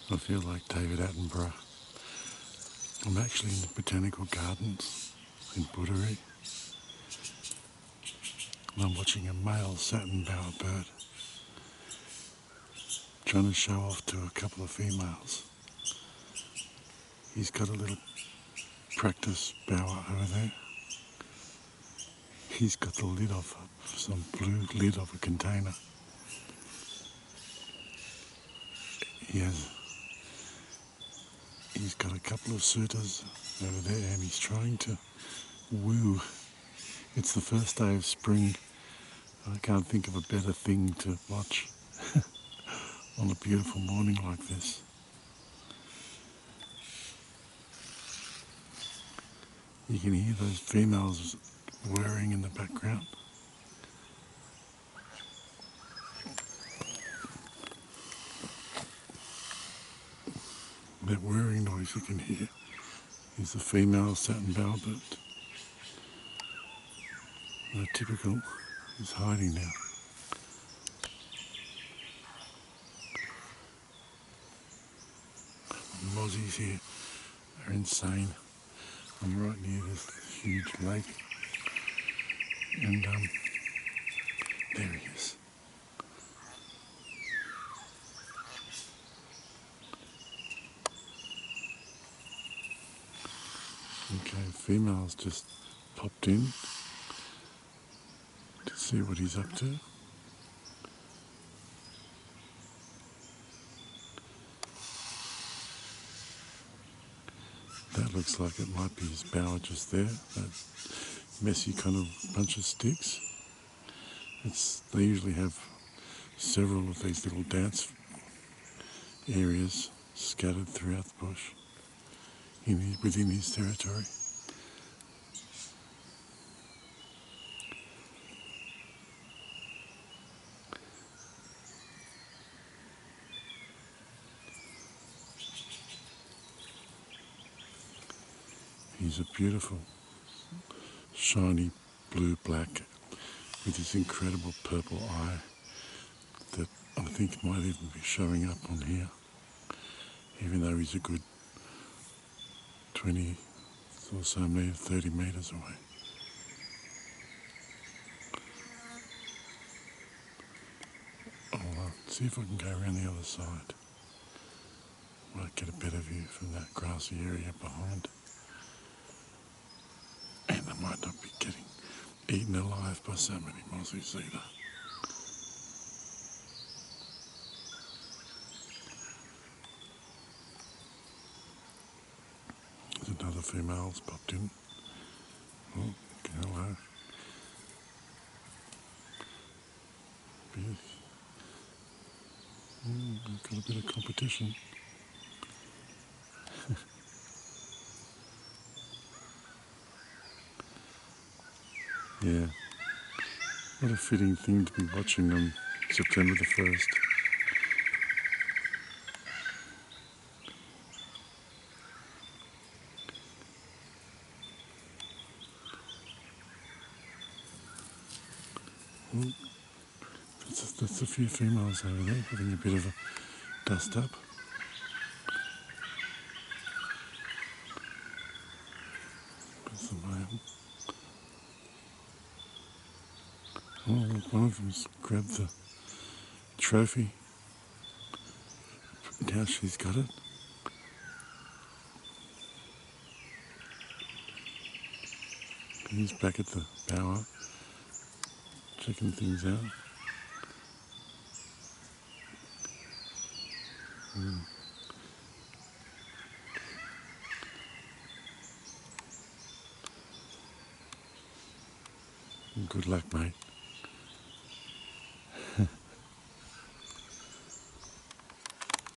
I feel like David Attenborough. I'm actually in the Botanical Gardens in Budary, and I'm watching a male Satin Bower Bird trying to show off to a couple of females. He's got a little practice bower over there. He's got the lid of some blue lid of a container. He's got a couple of suitors over there and he's trying to woo. It's the first day of spring. I can't think of a better thing to watch on a beautiful morning like this. You can hear those females whirring in the background. That whirring noise you can hear is the female Satin Bower Bird. The typical is hiding now. The mozzies here are insane. I'm right near this huge lake, and there he is. Okay, females just popped in to see what he's up to. That looks like it might be his bower just there, that messy kind of bunch of sticks. They usually have several of these little dance areas scattered throughout the bush within his territory. He's a beautiful, shiny blue-black with this incredible purple eye that I think might even be showing up on here, even though he's a good 20 or so metres, 30 metres away. I'll see if I can go around the other side. Might get a better view from that grassy area behind. And I might not be getting eaten alive by so many mozzies either. There's another female's popped in. Oh, hello. I've got a bit of competition. Yeah, what a fitting thing to be watching on September the 1st. Well, that's a few females over there having a bit of a dust up. There's the male. Oh, one of them's grabbed the trophy. Now she's got it. He's back at the bower, checking things out. Good luck, mate.